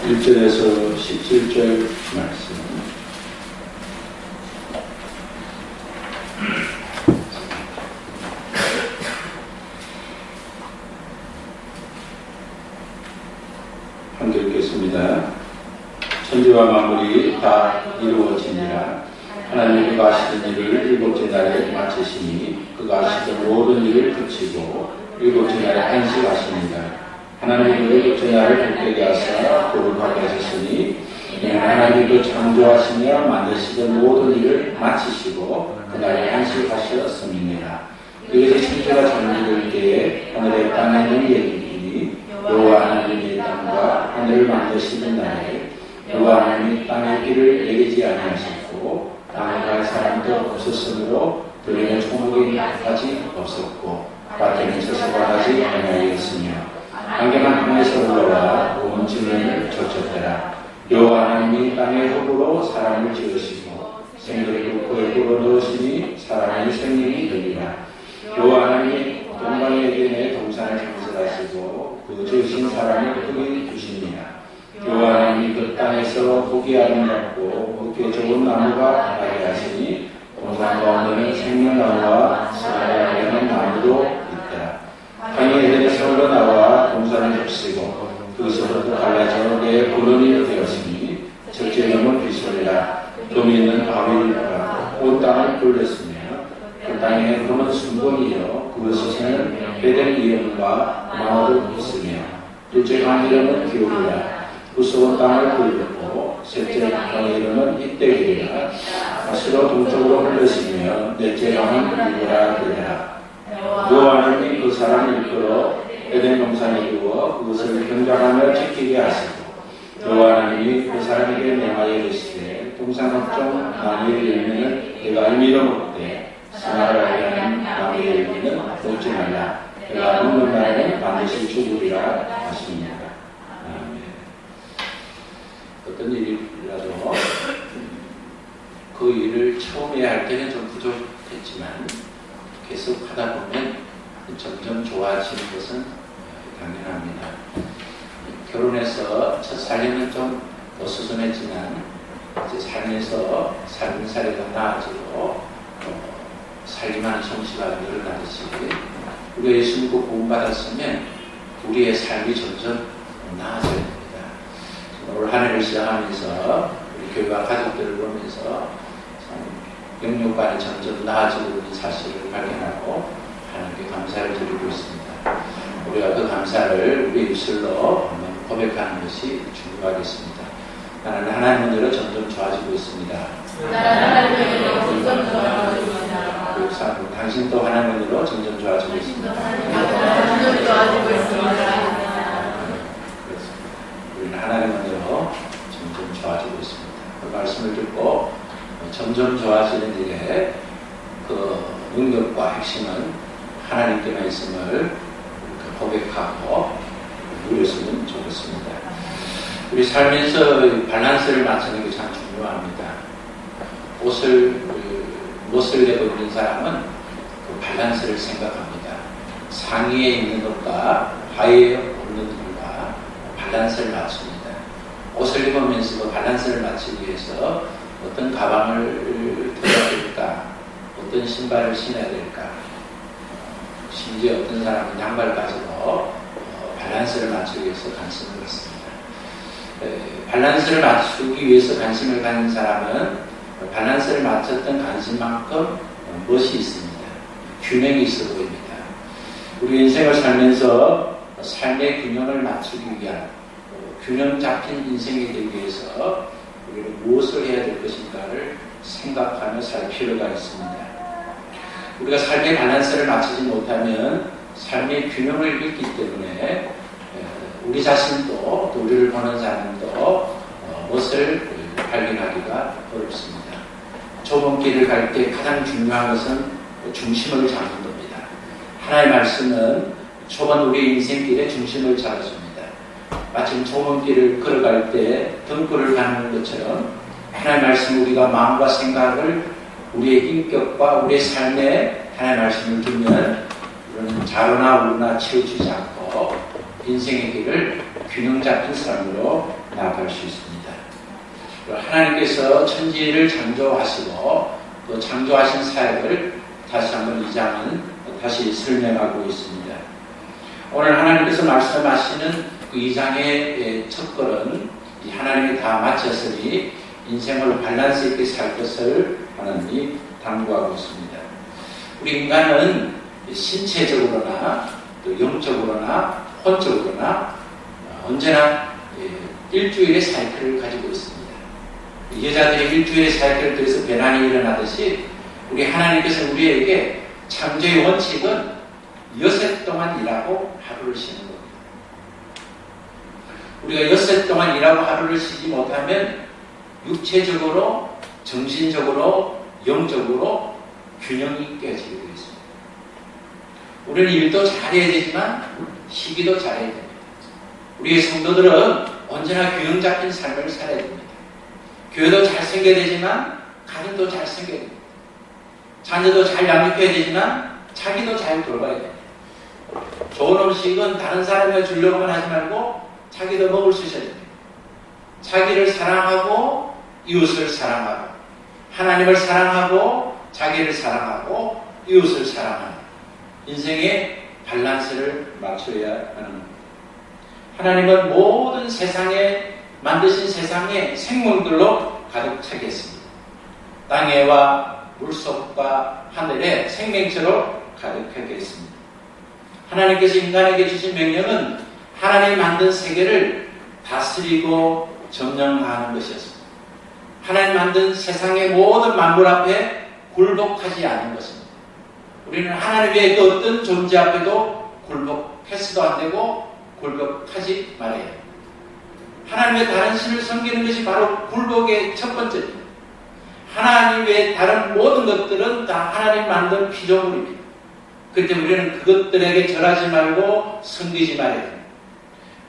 1절에서 17절 말씀. 함께 읽겠습니다. 천지와 만물이 다 이루어지니라. 하나님이 그가 하시던 일을 일곱째 날에 마치시니 그가 하시던 모든 일을 그치고 일곱째 날에 안식하시니라. 하나님이 그 일곱째 날을 복되게 하사 거룩하게 하셨으니 하나님이 그 창조하시며 만드시던 모든 일을 마치시고 그날에 안식하셨음이니라. 이것이 천지가 정리될 때에 하늘의 땅에 넘겨주니 여호와 하나님의 땅과 하늘을 만드시는 날에 여호와 하나님이 땅에 비를 내리지 아니하셨고 땅에 갈 사람도 없었으므로 들리는 초목이 까지 없었고 밭에는 채소가 나지 아니하였으며 안개만 땅에서 올라와 온 지면을 적셨더라. 여호와 하나님이 땅의 흙으로 사람을 지으시고 생들을 그 흙으로 넣으시니 사람의 생명이 되리라. 여호와 하나님이 동방에게 내 동산을 창설하시고 그 지으신 사람을 흙이 주시니라. 여호와 하나님이 그 땅에서 보기 아름답고 먹기 좋은 나무가 나게 하시니 동산 가운데는 생명나무와 사람을 위하는 나무도 있더라. 땅이 에덴에서 흘러나와 동산을 적시고 그것으로부터 갈라져 내 근원이 되었으니 적재령은 비소리라. 금이 있는 바위를 가고 온 땅을 돌렸으며 그 땅에 금은 순금이요 그것에는 에덴 이름과 마을도 있으며 둘째 강 이름은 기울이라. 무서운 땅을 돌렸고 셋째 강의 이름은 이때기리라. 다시로 동쪽으로 흘렸으며 넷째 강은 이보라 되리라. 여호와 하나님이 그 사람을 이끌어 에덴 동산에 두어 그것을 경작하며 지키게 하시고 여호와 하나님이 그 사람에게 명하여 이르시되 동산 각종 나무의 열매는 내가 임의로 먹되 생활을 하게 하는 나무의 열매는 먹지 말라. 내가 먹는 날에는 반드시 죽으리라 하십니다. 어떤 일이라도 그 일을 처음 해야 할 때는 좀 부족했지만 계속 하다 보면 점점 좋아지는 것은 당연합니다. 결혼해서 첫 살림은 좀 어수선했지만 이제 살면서 살림살이가 나아지고 살림하는 솜씨가 늘어나듯이 우리가 예수 믿고 구원받았으면 우리의 삶이 점점 나아져야 됩니다. 올 한 해를 시작하면서 우리 교회와 가족들을 보면서 영육간이 점점 나아지고 있는 사실을 발견하고 하나님께 감사를 드리고 있습니다. 우리가 그 감사를 우리 입술로 한번 고백하는 것이 중요하겠습니다. 나는 하나님 은혜로 점점 좋아지고 있습니다. 당신도 하나님 은혜로 점점 좋아지고 있습니다. 우리는 하나님 은혜로 점점 좋아지고 있습니다. 그 말씀을 듣고 점점 좋아지는 일에 그 능력과 핵심은 하나님께만 있음을 고백하고 누렸으면 좋겠습니다. 우리 살면서 밸런스를 맞추는 게 참 중요합니다. 옷을 내고 있는 사람은 그 밸런스를 생각합니다. 상의에 있는 것과 하의에 없는 것과 밸런스를 맞춥니다. 옷을 입으면서 그 밸런스를 맞추기 위해서 어떤 가방을 들어야 될까, 어떤 신발을 신어야 될까, 심지어 어떤 사람은 양발까지도 밸런스를 맞추기 위해서 관심을 갖습니다. 밸런스를 맞추기 위해서 관심을 갖는 사람은 밸런스를 맞췄던 관심만큼 멋이 있습니다. 균형이 있어 보입니다. 우리 인생을 살면서 삶의 균형을 맞추기 위한 균형 잡힌 인생이 되기 위해서 우리는 무엇을 해야 될 것인가를 생각하며 살 필요가 있습니다. 우리가 삶의 밸런스를 맞추지 못하면 삶의 균형을 잃기 때문에 우리 자신도 또 우리를 보는 사람도 무엇을 발견하기가 어렵습니다. 좁은 길을 갈 때 가장 중요한 것은 중심을 잡는 겁니다. 하나님의 말씀은 좁은 우리 인생길의 중심을 잡아줍니다. 마침 좁은 길을 걸어갈 때 등불을 가는 것처럼 하나님의 말씀 우리가 마음과 생각을 우리의 인격과 우리의 삶에 하나님의 말씀을 두면 우리는 좌로나 우로나 치우치지 않고 인생의 길을 균형 잡힌 삶으로 나아갈 수 있습니다. 하나님께서 천지를 창조하시고 또 창조하신 사역을 다시 한번 이 장은 다시 설명하고 있습니다. 오늘 하나님께서 말씀하시는 그 2장의 첫 걸은 하나님이 다 마쳤으니 인생을 밸런스 있게 살 것을 하나님이 당부하고 있습니다. 우리 인간은 신체적으로나 또 영적으로나 혼적으로나 언제나 일주일의 사이클을 가지고 있습니다. 여자들이 일주일의 사이클을 통해서 배란이 일어나듯이 우리 하나님께서 우리에게 창조의 원칙은 엿새 동안 일하고 하루를 쉬는 겁니다. 우리가 엿새 동안 일하고 하루를 쉬지 못하면 육체적으로, 정신적으로, 영적으로 균형이 깨지게 되겠습니다. 우리는 일도 잘해야 되지만 쉬기도 잘해야 됩니다. 우리의 성도들은 언제나 균형 잡힌 삶을 살아야 됩니다. 교회도 잘 생겨야 되지만 가정도 잘 생겨야 됩니다. 자녀도 잘 양육해야 되지만 자기도 잘 돌봐야 됩니다. 좋은 음식은 다른 사람에게 주려고만 하지 말고 자기도 먹을 수 있어야 됩니다. 자기를 사랑하고 이웃을 사랑하고 하나님을 사랑하고 자기를 사랑하고 이웃을 사랑하는 인생의 밸런스를 맞춰야 하는 겁니다. 하나님은 모든 세상에 만드신 세상에 생명들로 가득 차게 했습니다. 땅에와 물속과 하늘에 생명체로 가득하게 했습니다. 하나님께서 인간에게 주신 명령은 하나님 만든 세계를 다스리고 점령하는 것이었습니다. 하나님 만든 세상의 모든 만물 앞에 굴복하지 않은 것입니다. 우리는 하나님 외에 그 어떤 존재 앞에도 굴복해서도 안 되고 굴복하지 말아야 합니다. 하나님 외에 다른 신을 섬기는 것이 바로 굴복의 첫 번째입니다. 하나님 외에 다른 모든 것들은 다 하나님 만든 피조물입니다. 그때 우리는 그것들에게 절하지 말고 섬기지 말아야 됩니다.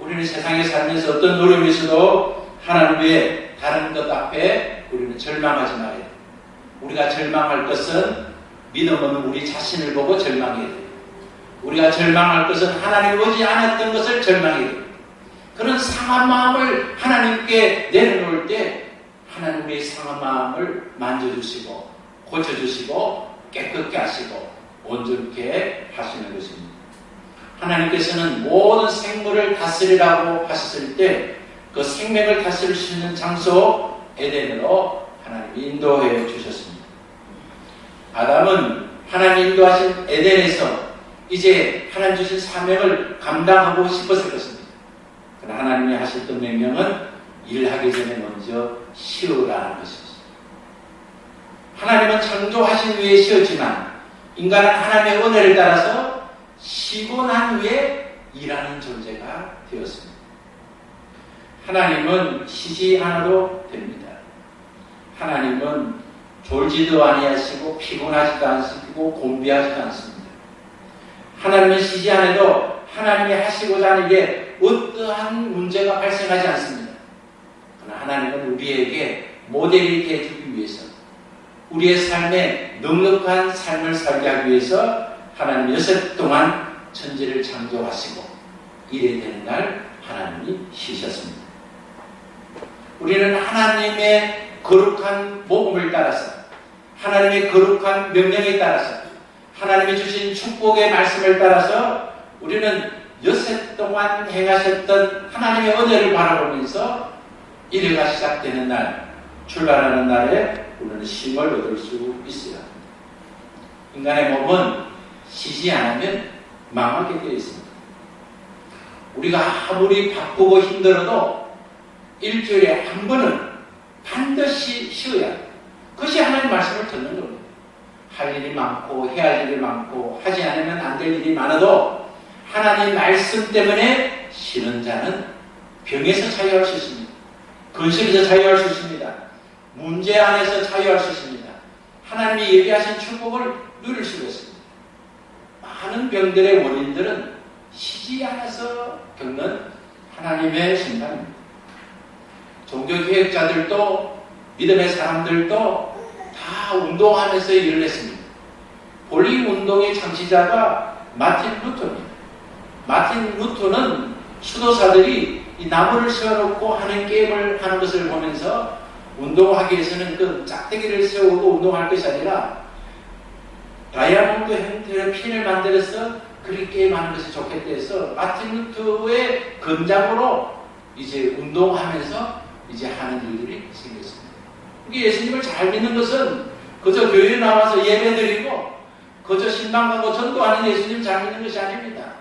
우리는 세상에 살면서 어떤 노력이 있어도 하나님 외에 다른 것 앞에 우리는 절망하지 말아야 됩니다. 우리가 절망할 것은 믿음 없는 우리 자신을 보고 절망해야 됩니다. 우리가 절망할 것은 하나님 오지 않았던 것을 절망해야 됩니다. 그런 상한 마음을 하나님께 내려놓을 때 하나님 우리의 상한 마음을 만져주시고 고쳐주시고 깨끗게 하시고 온전케 하시는 것입니다. 하나님께서는 모든 생물을 다스리라고 하셨을 때 그 생명을 다스릴 수 있는 장소 에덴으로 하나님이 인도해 주셨습니다. 아담은 하나님 인도하신 에덴에서 이제 하나님 주신 사명을 감당하고 싶었을 것입니다. 그러나 하나님이 하셨던 명령은 일하기 전에 먼저 쉬으라는 것입니다. 하나님은 창조하신 후에 쉬었지만 인간은 하나님의 은혜를 따라서 쉬고 난 후에 일하는 존재가 되었습니다. 하나님은 쉬지 않아도 됩니다. 하나님은 졸지도 아니하시고 피곤하지도 않으시고 곤비하지도 않습니다. 하나님은 쉬지 않아도 하나님이 하시고자 하는 일에 어떠한 문제가 발생하지 않습니다. 그러나 하나님은 우리에게 모델이 되어주기 위해서 우리의 삶에 넉넉한 삶을 살게 하기 위해서 하나님 6일 동안 천지를 창조하시고 이래 되는 날 하나님이 쉬셨습니다. 우리는 하나님의 거룩한 복음을 따라서 하나님의 거룩한 명령에 따라서 하나님이 주신 축복의 말씀을 따라서 우리는 6해 동안 행하셨던 하나님의 은혜를 바라보면서 일회가 시작되는 날, 출발하는 날에 우리는 쉼을 얻을 수 있어야 합니다. 인간의 몸은 쉬지 않으면 망하게 되어 있습니다. 우리가 아무리 바쁘고 힘들어도 일주일에 한 번은 반드시 쉬어야 합니다. 그것이 하나님 말씀을 듣는 겁니다. 할 일이 많고 해야 할 일이 많고 하지 않으면 안 될 일이 많아도 하나님 말씀 때문에 쉬는 자는 병에서 자유할 수 있습니다. 근심에서 자유할 수 있습니다. 문제 안에서 자유할 수 있습니다. 하나님이 얘기하신 축복을 누릴 수가 있습니다. 많은 병들의 원인들은 쉬지 않아서 겪는 하나님의 심판입니다. 종교개혁자들도 믿음의 사람들도 다 운동하면서 일을 했습니다. 본리 운동의 창시자가 마틴 루터입니다. 마틴 루터는 수도사들이 이 나무를 세워놓고 하는 게임을 하는 것을 보면서 운동하기 위해서는 그 짝대기를 세우고 운동할 것이 아니라 다이아몬드 형태의 핀을 만들어서 그렇게 게임하는 것이 좋겠다 해서 마틴 루터의 건장으로 이제 운동하면서 이제 하는 일들이 생겼습니다. 이게 예수님을 잘 믿는 것은 그저 교회에 나와서 예배드리고 그저 신방가고 전도하는 예수님 잘 믿는 것이 아닙니다.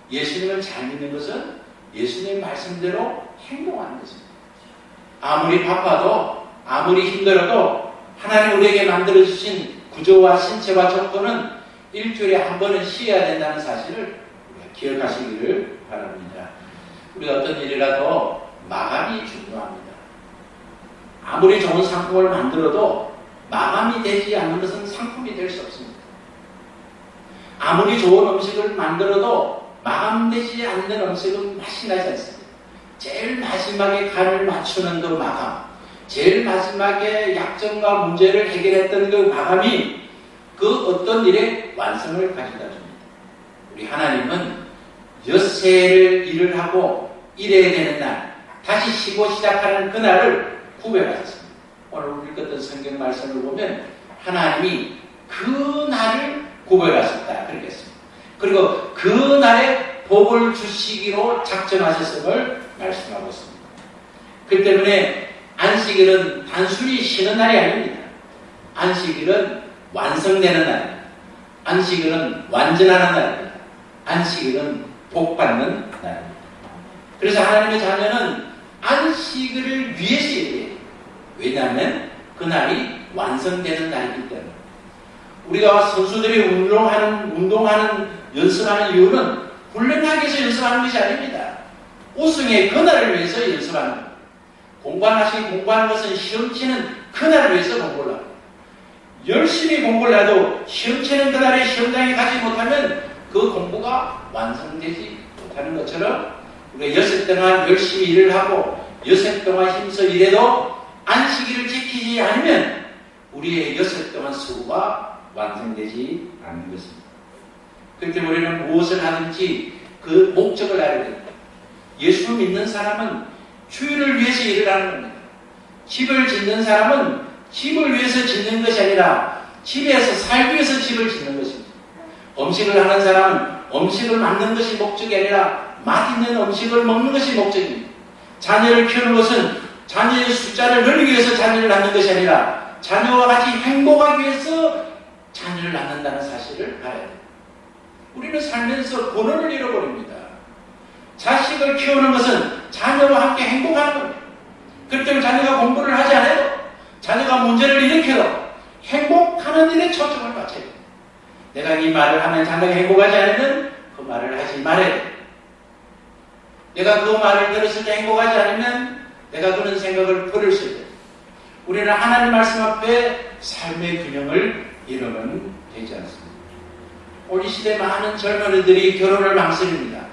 예수님을 잘 믿는 것은 예수님 말씀대로 행동하는 것입니다. 아무리 바빠도 아무리 힘들어도 하나님 우리에게 만들어주신 구조와 신체와 조건은 일주일에 한 번은 쉬어야 된다는 사실을 기억하시기를 바랍니다. 우리가 어떤 일이라도 마감이 중요합니다. 아무리 좋은 상품을 만들어도 마감이 되지 않는 것은 상품이 될 수 없습니다. 아무리 좋은 음식을 만들어도 마감되지 않는 음식은 맛이 나지 않습니다. 제일 마지막에 간을 맞추는 그 마감, 제일 마지막에 약점과 문제를 해결했던 그 마감이 그 어떤 일의 완성을 가져다 줍니다. 우리 하나님은 엿새를 일을 하고 일해야 되는 날, 다시 쉬고 시작하는 그날을 구별하셨습니다. 오늘 우리 읽었던 성경 말씀을 보면 하나님이 그 날을 구별하셨다 그렇게 했습니다. 그리고 그 날에 복을 주시기로 작정하셨음을 말씀하고 있습니다. 그 때문에 안식일은 단순히 쉬는 날이 아닙니다. 안식일은 완성되는 날입니다. 안식일은 완전하는 날입니다. 안식일은 복받는 날입니다. 그래서 하나님의 자녀는 안식일을 위해서 일해요. 왜냐하면 그날이 완성되는 날이기 때문에. 우리가 선수들이 운동하는 연습하는 이유는 훈련하기 위해서 연습하는 것이 아닙니다. 우승의 그날을 위해서 연습하는 겁니다. 공부하는 것은 시험치는 그날을 위해서 공부를 합니다. 열심히 공부를 해도 시험치는 그날에 시험장에 가지 못하면 그 공부가 완성되지 못하는 것처럼 우리가 여섯 동안 열심히 일을 하고 여섯 동안 힘써 일해도 안식일을 지키지 않으면 우리의 여섯 동안 수고가 완성되지 않는 것입니다. 그렇기 때문에 우리는 무엇을 하든지 그 목적을 알아야 됩니다. 예수 믿는 사람은 주일을 위해서 일을 하는 겁니다. 집을 짓는 사람은 집을 위해서 짓는 것이 아니라 집에서 살기 위해서 집을 짓는 것입니다. 음식을 하는 사람은 음식을 만드는 것이 목적이 아니라 맛있는 음식을 먹는 것이 목적입니다. 자녀를 키우는 것은 자녀의 숫자를 늘리기 위해서 자녀를 낳는 것이 아니라 자녀와 같이 행복하기 위해서 자녀를 낳는다는 사실을 알아야 됩니다. 우리는 살면서 본원을 잃어버립니다. 자식을 키우는 것은 자녀와 함께 행복하는 겁니다. 그렇기 때문에 자녀가 공부를 하지 않아도 자녀가 문제를 일으켜도 행복하는 일에 초점을 맞춰야 됩니다. 내가 이 말을 하면 자녀가 행복하지 않으면 그 말을 하지 말아야 됩니다. 내가 그 말을 들었을 때 행복하지 않으면 내가 그런 생각을 버릴 수 있다. 우리는 하나님 말씀 앞에 삶의 균형을 잃으면 되지 않습니다. 오늘 이 시대 많은 젊은이들이 결혼을 망설입니다.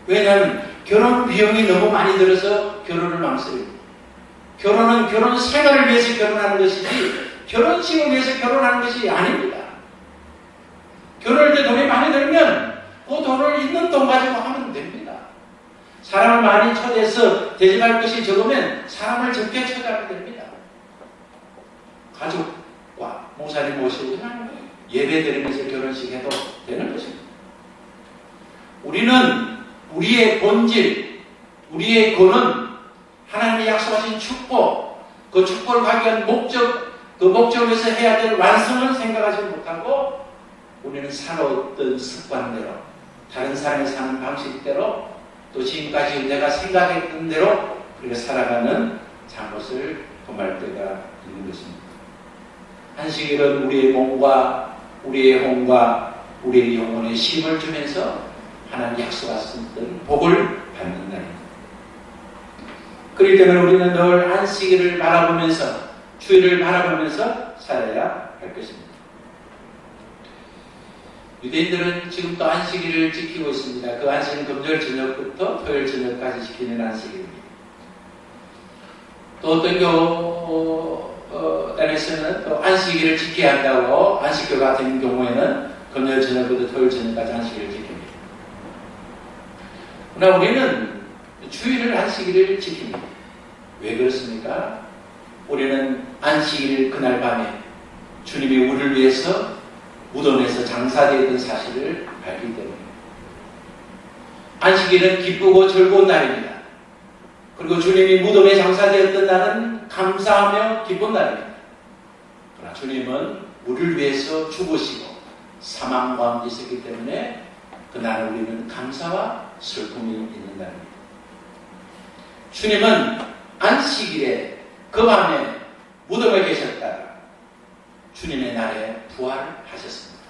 왜냐하면 결혼 비용이 너무 많이 들어서 결혼을 망설입니다. 결혼은 결혼 생활을 위해서 결혼하는 것이지 결혼식을 위해서 결혼하는 것이 아닙니다. 결혼할 때 돈이 많이 들면 그 돈을 있는 돈 가지고 하면 됩니다. 사람을 많이 초대해서 대접할 것이 적으면 사람을 적게 초대하면 됩니다. 가족과 목사님 모시고 그냥 예배 드리면서 결혼식 해도 되는 것입니다. 우리는 우리의 본질, 우리의 근원, 하나님이 약속하신 축복, 그 축복을 가기 위한 목적, 그 목적을 위해서 해야 될 완성을 생각하지 못하고 우리는 살아왔던 습관대로, 다른 사람이 사는 방식대로, 또 지금까지 내가 생각했던 대로 그렇게 살아가는 잘못을 범할 때가 있는 것입니다. 안식일은 우리의 몸과 우리의 혼과 우리의 영혼에 쉼을 주면서 하나님 약속하셨던 복을 받는 날입니다. 그렇기 때문에 우리는 늘 안식일을 바라보면서 주일을 바라보면서 살아야 할 것입니다. 유대인들은 지금 또 안식일을 지키고 있습니다. 그 안식일은 금요일 저녁부터 토요일 저녁까지 지키는 안식일입니다. 또 어떤 교단에서는 또 안식일을 지켜야 한다고 안식교 같은 경우에는 금요일 저녁부터 토요일 저녁까지 안식일을 지킵니다. 그러나 우리는 주일을 안식일을 지킵니다. 왜 그렇습니까? 우리는 안식일 그날 밤에 주님이 우리를 위해서 무덤에서 장사되었던 사실을 알기 때문에 안식일은 기쁘고 즐거운 날입니다. 그리고 주님이 무덤에 장사되었던 날은 감사하며 기쁜 날입니다. 그러나 주님은 우리를 위해서 죽으시고 사망과 함께 있었기 때문에 그날은 우리는 감사와 슬픔이 있는 날입니다. 주님은 안식일에 그 밤에 무덤에 계셨다가 주님의 날에 부활하셨습니다.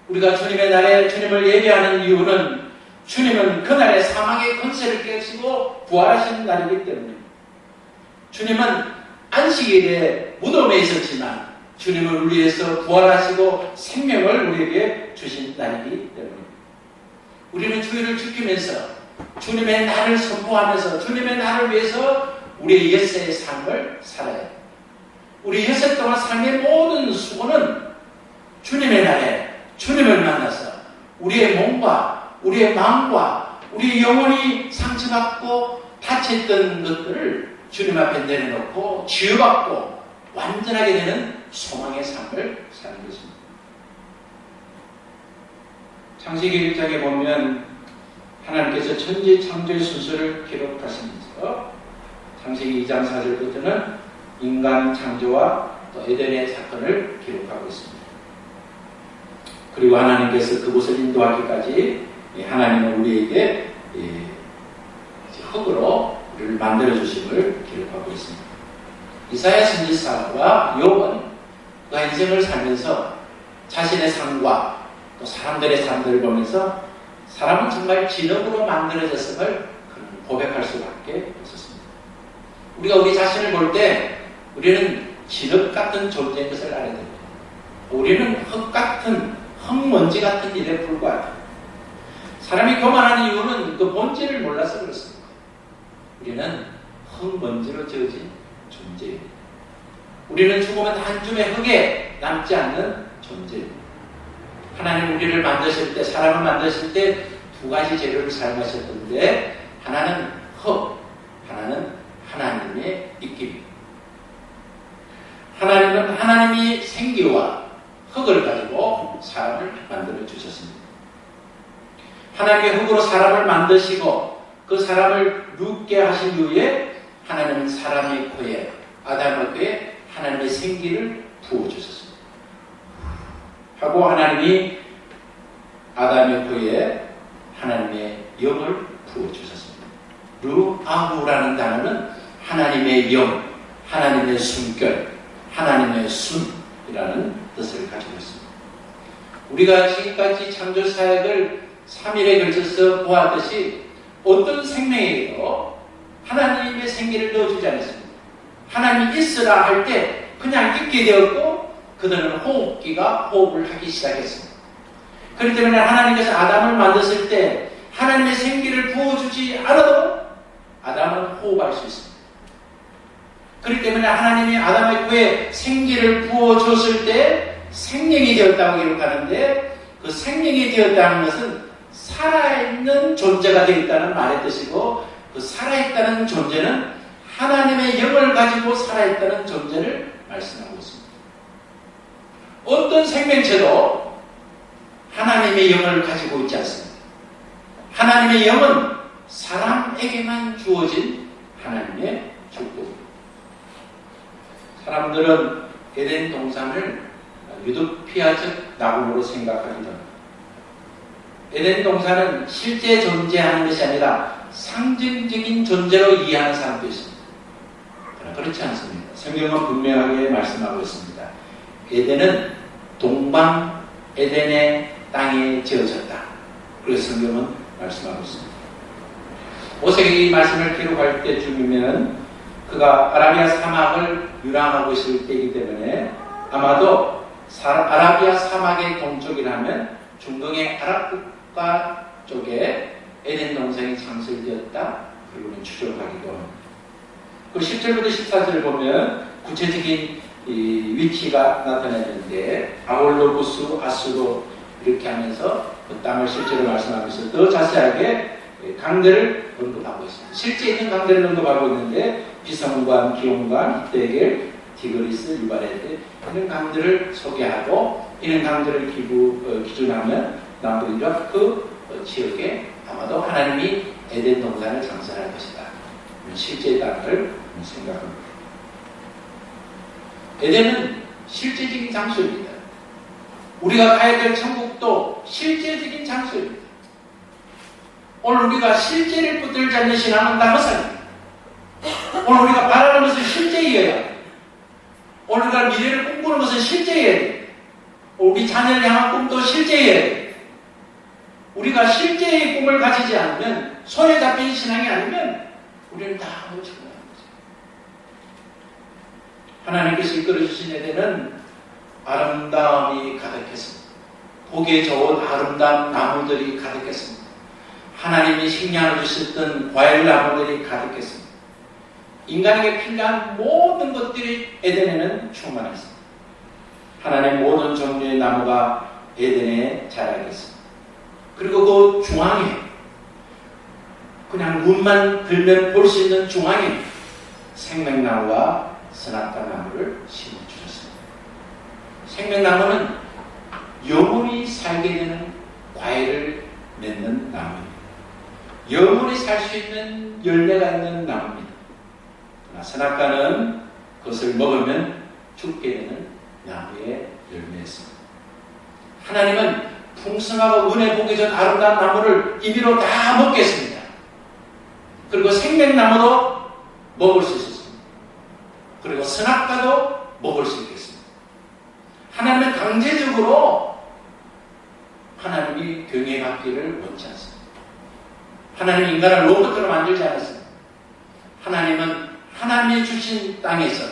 우리가 주님의 날에 주님을 예배하는 이유는 주님은 그날에 사망의 권세를 깨시고 부활하시는 날이기 때문입니다. 주님은 안식일에 무덤에 있었지만 주님을 우리 위해서 부활하시고 생명을 우리에게 주신 날이기 때문입니다. 우리는 주일을 지키면서 주님의 날을 선포하면서 주님의 날을 위해서 우리의 엿새의 삶을 살아야 합니다. 우리 엿새 동안 삶의 모든 수고는 주님의 날에 주님을 만나서 우리의 몸과 우리의 마음과 우리의 영혼이 상처받고 다쳤던 것들을 주님 앞에 내려놓고 치유받고 완전하게 되는 소망의 삶을 사는 것입니다. 창세기 1장에 보면 하나님께서 천지 창조의 순서를 기록하시면서 창세기 2장 4절부터는 인간 창조와 또 에덴의 사건을 기록하고 있습니다. 그리고 하나님께서 그곳을 인도하기까지 하나님은 우리에게 흙으로 우리를 만들어주심을 기록하고 있습니다. 이사야 선지자와 욥은 그가 인생을 살면서 자신의 삶과 또 사람들의 삶들을 보면서 사람은 정말 진흙으로 만들어졌음을 그는 고백할 수밖에 없었습니다. 우리가 우리 자신을 볼 때 우리는 진흙 같은 존재인 것을 알아야 됩니다. 우리는 흙 같은 흙먼지 같은 일에 불과하다. 사람이 교만하는 이유는 그 본질을 몰라서 그렇습니다. 우리는 흙먼지로 지어진 존재입니다. 우리는 죽으면 한 줌의 흙에 남지 않는 존재입니다. 하나님 우리를 만드실 때, 사람을 만드실 때 두 가지 재료를 사용하셨던데 하나는 흙, 하나는 하나님의 입김입니다. 하나님은 하나님이 생기와 흙을 가지고 사람을 만들어 주셨습니다. 하나님의 흙으로 사람을 만드시고 그 사람을 눕게 하신 이후에 하나님은 사람의 코에, 아담의 코에 하나님의 생기를 부어주셨습니다. 하고 하나님이 아담의 코에 하나님의 영을 부어주셨습니다. 루아후라는 단어는 하나님의 영, 하나님의 숨결, 하나님의 순이라는 뜻을 가지고 있습니다. 우리가 지금까지 창조 사역을 3일에 걸쳐서 보았듯이 어떤 생명에도 하나님의 생기를 넣어주지 않았습니다. 하나님이 있으라 할 때 그냥 있게 되었고 그들은 호흡기가 호흡을 하기 시작했습니다. 그렇기 때문에 하나님께서 아담을 만드실 때 하나님의 생기를 부어주지 않아도 아담은 호흡할 수 있습니다. 그렇기 때문에 하나님이 아담의 코에 생기를 부어줬을 때 생명이 되었다고 기록하는데 그 생명이 되었다는 것은 살아있는 존재가 되었다는 말의 뜻이고 그 살아있다는 존재는 하나님의 영을 가지고 살아있다는 존재를 말씀하고 있습니다. 어떤 생명체도 하나님의 영을 가지고 있지 않습니다. 하나님의 영은 사람에게만 주어진 하나님의 축복입니다. 사람들은 에덴 동산을 유토피아적 낙원으로 생각하기도 합니다. 에덴 동산은 실제 존재하는 것이 아니라 상징적인 존재로 이해하는 사람도 있습니다. 그러나 그렇지 않습니다. 성경은 분명하게 말씀하고 있습니다. 에덴은 동방 에덴의 땅에 지어졌다. 그래서 성경은 말씀하고 있습니다. 모세에게 이 말씀을 기록할 때쯤이면 그가 아라비아 사막을 유랑하고 있을 때이기 때문에 아마도 아라비아 사막의 동쪽이라면 중동의 아랍 국가 쪽에 에덴 동산이 창설되었다. 그리고는 추정하기도 합니다. 그 10절부터 14절을 보면 구체적인 위치가 나타나는데 아홀로, 부스, 아수로 이렇게 하면서 그 땅을 실제로 말씀하고 있어요. 더 자세하게 강들을 언급하고 있습니다. 실제 있는 강들을 언급하고 있는데 비성관, 기온관, 히데겔, 디그리스, 유바레드 이런 강들을 소개하고 이런 강들을 기준하면 남부 유럽 그 지역에 아마도 하나님이 에덴 동산을 장설할 것이다. 실제 땅을 생각합니다. 에덴은 실제적인 장소입니다. 우리가 가야 될 천국도 실제적인 장소입니다. 오늘 우리가 실제를 붙들지 않는 신앙은 다 허상입니다. 오늘 우리가 바라는 것은 실제이어야 합니다. 오늘 우리가 미래를 꿈꾸는 것은 실제여야 돼요. 우리 자녀를 향한 꿈도 실제여야 돼요. 우리가 실제의 꿈을 가지지 않으면, 손에 잡힌 신앙이 아니면 우리는 다 놓치고 가는 거죠. 하나님께서 이끌어주신 에덴은 아름다움이 가득했습니다. 보기에 좋은 아름다운 나무들이 가득했습니다. 하나님이 식량을 주셨던 과일 나무들이 가득했습니다. 인간에게 필요한 모든 것들이 에덴에는 충만했습니다. 하나님의 모든 종류의 나무가 에덴에 자라겠습니다. 그리고 그 중앙에 그냥 눈만 들면 볼 수 있는 중앙에 생명나무와 선악과나무를 심어주셨습니다. 생명나무는 영원히 살게 되는 과일을 맺는 나무입니다. 영원히 살 수 있는 열매가 있는 나무입니다. 그러나 선악과는 그것을 먹으면 죽게 되는 나무의 열매였습니다. 하나님은 풍성하고 눈에 보기 전 아름다운 나무를 임의로 다 먹겠습니다. 그리고 생명나무도 먹을 수 있었습니다. 그리고 선악과도 먹을 수 있겠습니다. 하나님은 강제적으로 하나님이 경외받기를 원치 않습니다. 하나님은 인간을 로봇으로 만들지 않았습니다. 하나님은 하나님이 주신 땅에서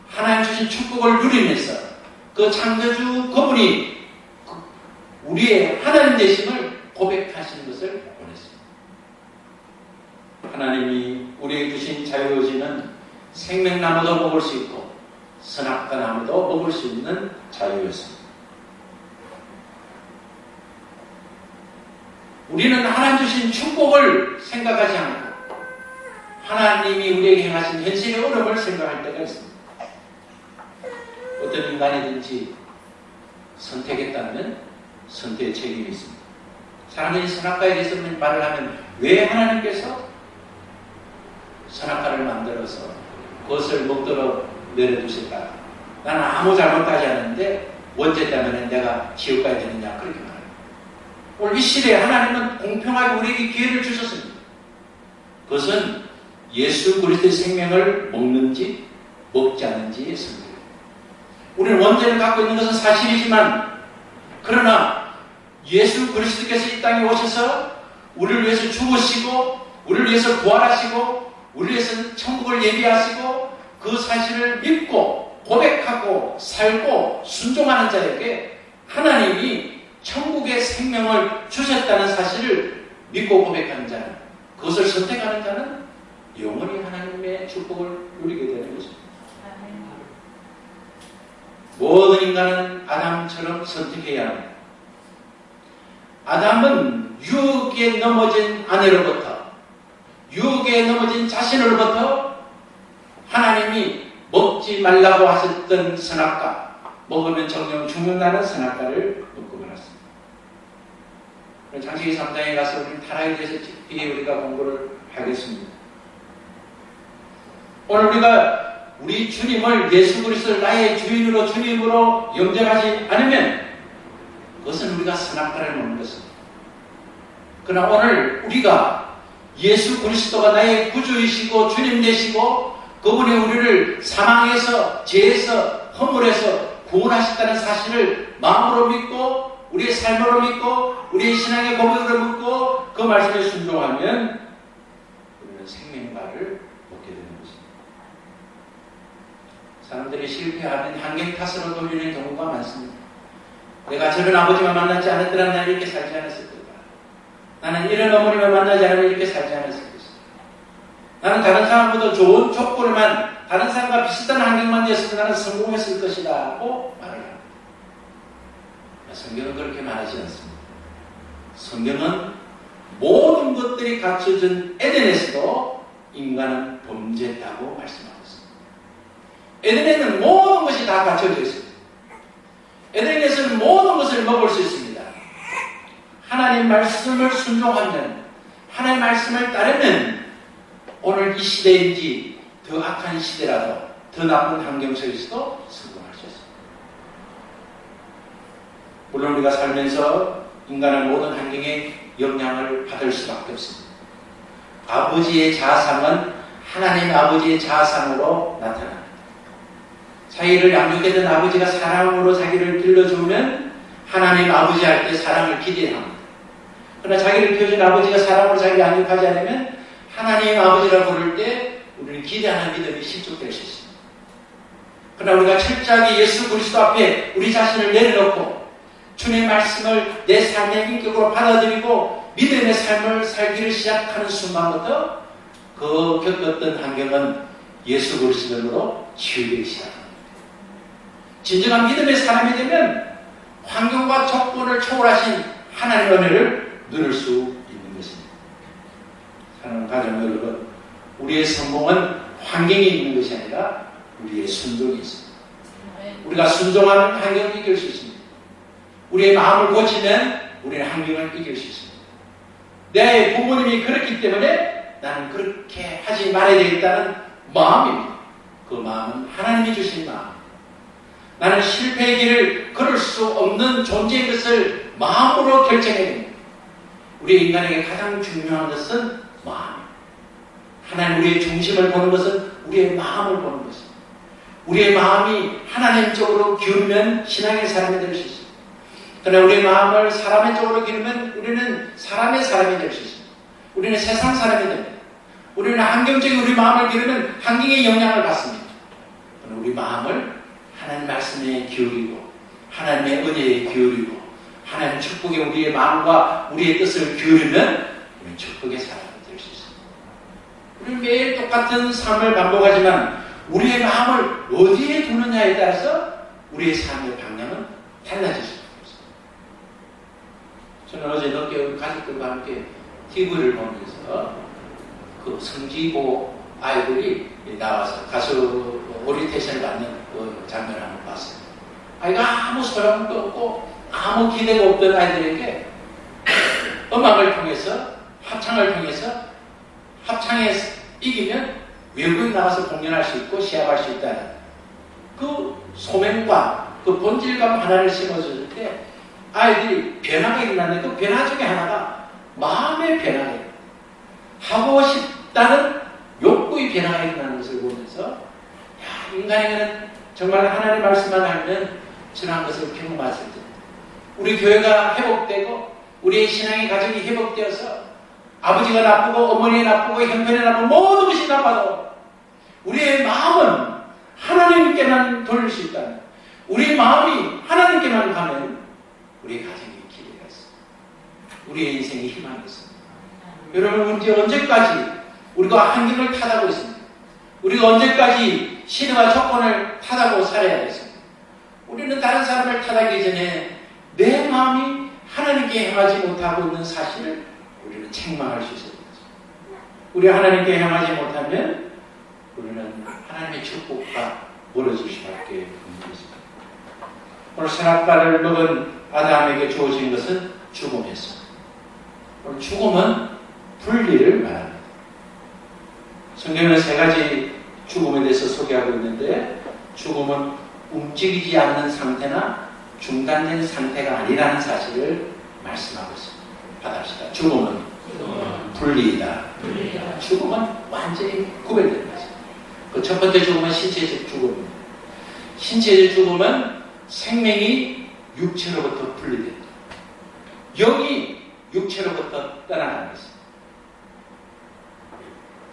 하나님 주신 축복을 누리면서 그 창조주 그분이 우리의 하나님 되심을 고백하시는 것을 원했습니다. 하나님이 우리에게 주신 자유의지는 생명나무도 먹을 수 있고 선악과 나무도 먹을 수 있는 자유였습니다. 우리는 하나님 주신 축복을 생각하지 않고 하나님이 우리에게 행하신 현실의 어려움을 생각할 때가 있습니다. 어떤 인간이든지 선택했다면 선택의 책임이 있습니다. 사람들이 선악과에 대해서 말을 하면 왜 하나님께서 선악과를 만들어서 그것을 먹도록 내려두셨다. 나는 아무 잘못도 하지 않았는데 원죄 때문에 내가 지옥 가야 되느냐 그렇게 말합니다. 오늘 이 시대에 하나님은 공평하게 우리에게 기회를 주셨습니다. 그것은 예수 그리스도의 생명을 먹는지 먹지 않는지의 선택입니다. 우리는 원죄를 갖고 있는 것은 사실이지만 그러나 예수 그리스도께서 이 땅에 오셔서 우리를 위해서 죽으시고 우리를 위해서 부활하시고 우리를 위해서 천국을 예비하시고 그 사실을 믿고 고백하고 살고 순종하는 자에게 하나님이 천국의 생명을 주셨다는 사실을 믿고 고백하는 자는 그것을 선택하는 자는 영원히 하나님의 축복을 누리게 되는 것입니다. 모든 인간은 아담처럼 선택해야 합니다. 아담은 유혹에 넘어진 아내로부터 유혹에 넘어진 자신으로부터 하나님이 먹지 말라고 하셨던 선악과 먹으면 정령 죽는다는 선악과를 먹고 말았습니다. 창세기 3장에 가서 우리는 타락에 대해서 깊이 우리가 공부를 하겠습니다. 오늘 우리가 우리 주님을 예수 그리스도를 나의 주인으로 주님으로 영접하지 않으면 그것은 우리가 선악과를 먹는 것입니다. 그러나 오늘 우리가 예수 그리스도가 나의 구주이시고 주님 되시고 그분이 우리를 사망에서 죄에서 허물에서 구원하셨다는 사실을 마음으로 믿고 우리의 삶으로 믿고 우리의 신앙의 고백으로 믿고 그 말씀에 순종하면 우리는 생명과를 먹게 되는 것입니다. 사람들이 실패하면 환경 탓으로 돌리는 경우가 많습니다. 내가 저런 아버지만 만나지 않았더라면 나는 이렇게 살지 않았을 거다. 나는 이런 어머니만 만나지 않으면 이렇게 살지 않았을 것이다. 나는 다른 사람보다 좋은 조건만 다른 사람과 비슷한 환경만 되었을 때 나는 성공했을 것이다 하고 말을 합니다. 성경은 그렇게 말하지 않습니다. 성경은 모든 것들이 갖춰진 에덴에서도 인간은 범죄했다고 말씀하고 있습니다. 에덴에는 모든 것이 다 갖춰져 있습니다. 에덴에서는 모든 것을 먹을 수 있습니다. 하나님 말씀을 순종하면, 하나님 말씀을 따르면 오늘 이 시대인지 더 악한 시대라도, 더 나쁜 환경 속에서도 성공할 수 있습니다. 물론 우리가 살면서 인간은 모든 환경에 영향을 받을 수밖에 없습니다. 아버지의 자상은 하나님 아버지의 자상으로 나타납니다. 자기를 양육했던 아버지가 사랑으로 자기를 길러주면 하나님 아버지 할 때 사랑을 기대합니다. 그러나 자기를 키워준 아버지가 사랑으로 자기를 양육하지 않으면 하나님 아버지라고 부를 때 우리는 기대하는 믿음이 실족될 수 있습니다. 그러나 우리가 철저하게 예수 그리스도 앞에 우리 자신을 내려놓고 주님의 말씀을 내 삶의 인격으로 받아들이고 믿음의 삶을 살기를 시작하는 순간부터 그 겪었던 환경은 예수 그리스도로 치유되기 시작합니다. 진정한 믿음의 사람이 되면 환경과 조건을 초월하신 하나님의 은혜를 누릴 수 있는 것입니다. 사랑하는 가정 여러분, 우리의 성공은 환경에 있는 것이 아니라 우리의 순종이 있습니다. 우리가 순종하면 환경을 이길 수 있습니다. 우리의 마음을 고치면 우리는 환경을 이길 수 있습니다. 내 부모님이 그렇기 때문에 나는 그렇게 하지 말아야 되겠다는 마음입니다. 그 마음은 하나님이 주신 마음. 나는 실패의 길을 걸을 수 없는 존재인 것을 마음으로 결정해야 됩니다. 우리 인간에게 가장 중요한 것은 마음입니다. 하나님 우리의 중심을 보는 것은 우리의 마음을 보는 것입니다. 우리의 마음이 하나님 쪽으로 기울면 신앙의 사람이 될 수 있습니다. 그러나 우리의 마음을 사람의 쪽으로 기르면 우리는 사람의 사람이 될 수 있습니다. 우리는 세상 사람이 됩니다. 우리는 환경적인 우리 마음을 기르면 환경의 영향을 받습니다. 그러나 우리 마음을 하나님 말씀에 기울이고 하나님의 은혜에 기울이고 하나님 축복에 우리의 마음과 우리의 뜻을 기울이면 우리는 축복의 사람이 될 수 있습니다. 우리는 매일 똑같은 삶을 반복하지만 우리의 마음을 어디에 두느냐에 따라서 우리의 삶의 방향은 달라질 수 있습니다. 저는 어제 늦게 우리 가족들과 함께 TV를 보면서 그 성지고 아이들이 나와서 가수 오리테이션을 받는 그 장면을 한번 봤어요. 아이가 아무 소용도 없고 아무 기대가 없던 아이들에게 음악을 통해서 합창을 통해서 합창에 이기면 외국에 나가서 공연할 수 있고 시합할 수 있다는 그 소명과 그 본질감 하나를 심어줄 때 아이들이 변화가 일어나는데 그 변화 중에 하나가 마음의 변화가 하고 싶다는 욕구의 변화가 일어나는 것을 보면서 야, 인간에게는 정말 하나님의 말씀만 알면 저러한 것을 경험했을 때 우리 교회가 회복되고 우리의 신앙의 가정이 회복되어서 아버지가 나쁘고 어머니가 나쁘고 형편이 나쁘고 모든 것이 나빠도 우리의 마음은 하나님께만 돌릴 수 있다면 우리의 마음이 하나님께만 가면 우리의 가정에 기대가 있습니다. 우리의 인생에 희망이 있습니다. 여러분 언제까지 우리가 환경을 타다고 있습니다. 우리가 언제까지 시대와 조건을 타다고 살아야겠습니다. 우리는 다른 사람을 타다기 전에 내 마음이 하나님께 향하지 못하고 있는 사실을 우리는 책망할 수 있어야 됩니다. 우리 하나님께 향하지 못하면 우리는 하나님의 축복과 멀어질 수밖에 없는 것입니다. 오늘 선악과를 먹은 아담에게 주어진 것은 죽음이었습니다. 오늘 죽음은 분리를 말합니다. 성경은 세 가지 죽음에 대해서 소개하고 있는데 죽음은 움직이지 않는 상태나 중단된 상태가 아니라는 사실을 말씀하고 있습니다. 받아봅시다. 죽음은 분리이다. 죽음은 완전히 구별된 것입니다. 그 첫 번째 죽음은 신체적 죽음입니다. 신체적 죽음은 생명이 육체로부터 분리됩니다. 영이 육체로부터 떠나가는 것입니다.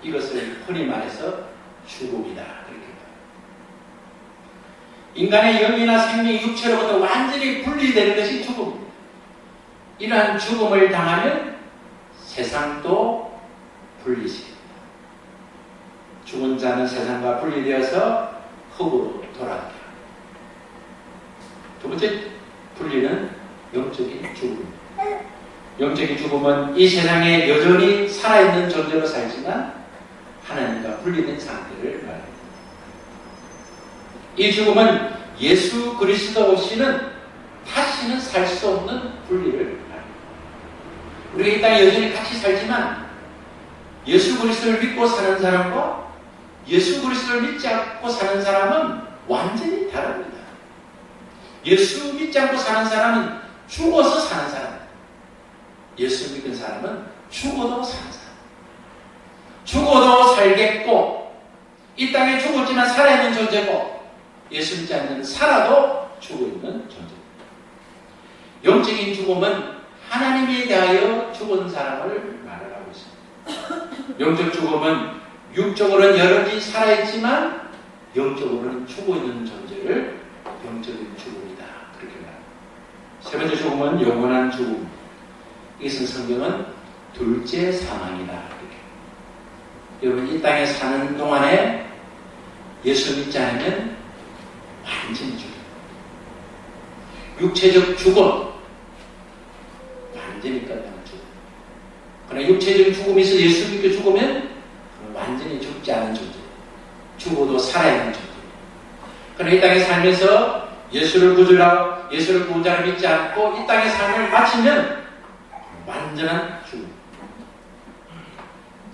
이것을 흔히 말해서 죽음이다. 그렇게 말합니다. 인간의 영이나 생명이 육체로부터 완전히 분리되는 것이 죽음입니다. 이러한 죽음을 당하면 세상도 분리시킵니다. 죽은 자는 세상과 분리되어서 흙으로 돌아갑니다. 두 번째 분리는 영적인 죽음입니다. 영적인 죽음은 이 세상에 여전히 살아있는 존재로 살지만 하나님과 분리된 상태를 말합니다. 이 죽음은 예수 그리스도 없이는 다시는 살 수 없는 분리를 말합니다. 우리가 이 땅에 여전히 같이 살지만 예수 그리스도를 믿고 사는 사람과 예수 그리스도를 믿지 않고 사는 사람은 완전히 다릅니다. 예수 믿지 않고 사는 사람은 죽어서 사는 사람, 예수 믿는 사람은 죽어도 사는 사람. 죽어도 살겠고 이 땅에 죽었지만 살아있는 존재고 예수 믿지 않는 살아도 죽어있는 존재. 영적인 죽음은 하나님에 대하여 죽은 사람을 말하고 있습니다. 영적 죽음은 육적으로는 여전히 살아있지만 영적으로는 죽어있는 존재를 영적인 죽음이다. 그렇게 말합니다. 세 번째 죽음은 영원한 죽음. 이것은 성경은 둘째 사망이다. 이렇게. 여러분 이 땅에 사는 동안에 예수 믿지 않으면 완전히 죽어요. 육체적 죽음 완전히 끝나는 죽음. 그러나 육체적 죽음이 있어 예수 믿고 죽으면 완전히 죽지 않은 존재. 죽어도 살아있는 존재. 그러나 이 땅에 살면서 예수를 구주라고 예수를 구주라 믿지 않고 이 땅의 삶을 마치면 완전한 죽음.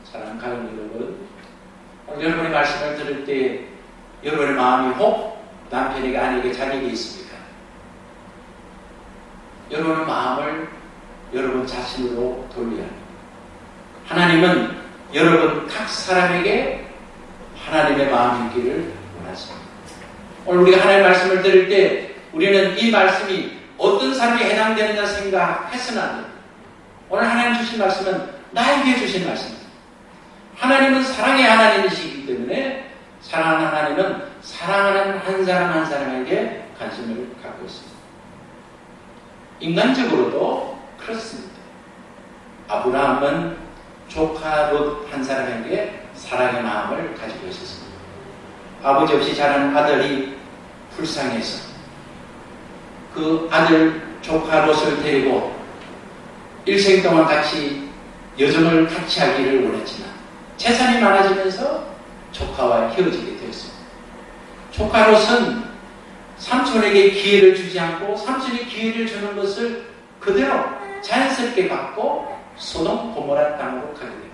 사랑하는 가족 여러분, 오늘 여러분의 말씀을 들을 때 여러분의 마음이 혹 남편에게 아내에게 자녀에게 있습니까? 여러분의 마음을 여러분 자신으로 돌려야 합니다. 하나님은 여러분 각 사람에게 하나님의 마음이 있기를 원하십니다. 오늘 우리가 하나님의 말씀을 들을 때 우리는 이 말씀이 어떤 사람에게 해당되느냐 생각해서는 안 됩니다. 오늘 하나님 주신 말씀은 나에게 주신 말씀입니다. 하나님은 사랑의 하나님이시기 때문에 사랑하는 하나님은 사랑하는 한 사람 한 사람에게 관심을 갖고 있습니다. 인간적으로도 그렇습니다. 아브라함은 조카 롯 한 사람에게 사랑의 마음을 가지고 있었습니다. 아버지 없이 자란 아들이 불쌍해서 그 아들 조카 롯을 데리고 일생 동안 같이 여정을 같이 하기를 원했지만 재산이 많아지면서 조카와 헤어지게 되었습니다. 조카 롯은 삼촌에게 기회를 주지 않고 삼촌이 기회를 주는 것을 그대로 자연스럽게 받고 소돔 고모라 땅으로 가게 됩니다.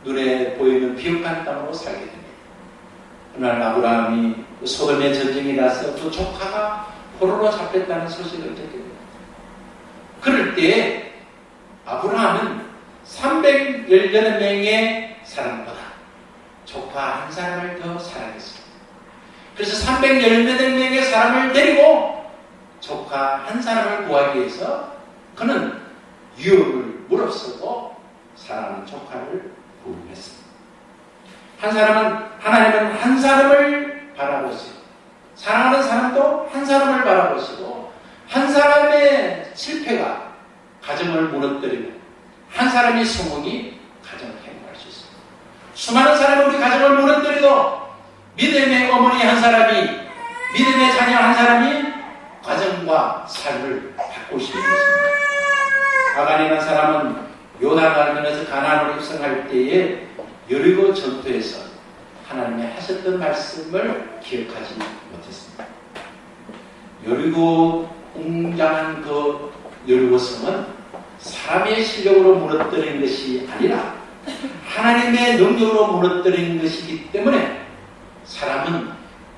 눈에 보이는 비옥한 땅으로 살게 됩니다. 그날 아브라함이 소돔의 전쟁이 나서 그 조카가 포로로 잡혔다는 소식을 듣게 됩니다. 그럴 때 아브라함은 318명의 사람보다 조카 한 사람을 더 사랑했습니다. 그래서 318명의 사람을 데리고 조카 한 사람을 구하기 위해서 그는 유업을 무릅쓰고 사랑하는 조카를 구원했습니다. 하나님은 한 사람을 바라보시고 사랑하는 사람도 한 사람을 바라보시고 한 사람의 실패가 가정을 무너뜨리고 한 사람의 성공이 가정을 행복할 수 있습니다. 수많은 사람이 우리 가정을 무너뜨리고 믿음의 어머니 한 사람이 믿음의 자녀 한 사람이 가정과 삶을 바꿀 수 있습니다. 아간이라는 사람은 요나가 건너서 가나안으로 입성할 때에 여리고 전투에서 하나님이 하셨던 말씀을 기억하지 못했습니다. 여리고 웅장한 그 여리고성은 사람의 실력으로 무너뜨리는 것이 아니라 하나님의 능력으로 무너뜨리는 것이기 때문에 사람은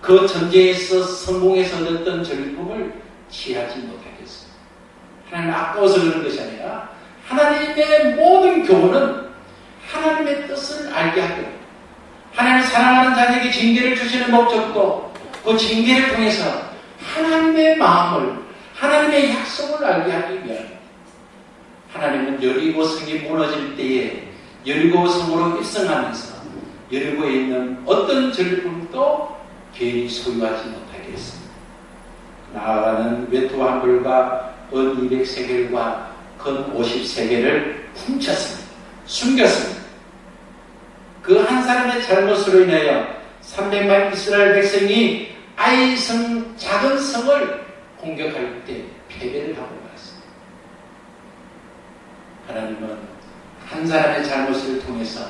그 전쟁에서 성공해서 얻었던 전리품을 취하지 못하겠습니다. 하나님 아까워서 그런 것이 아니라 하나님의 모든 교훈은 하나님의 뜻을 알게 하고 하나님을 사랑하는 자에게 징계를 주시는 목적도 그 징계를 통해서 하나님의 마음을 하나님의 약속을 알게 하기 위함입니다. 하나님은 여리고성이 무너질 때에 여리고성으로 입성하면서 여리고에 있는 어떤 전리품도 괜히 소유하지 못하게 했습니다. 나아가는 외투 한 벌과 은 200세겔과 건 50세겔을 훔쳤습니다. 숨겼습니다. 그 한 사람의 잘못으로 인하여 300만 이스라엘 백성이 아이성 작은 성을 공격할 때 패배를 하고 말았습니다. 하나님은 한 사람의 잘못을 통해서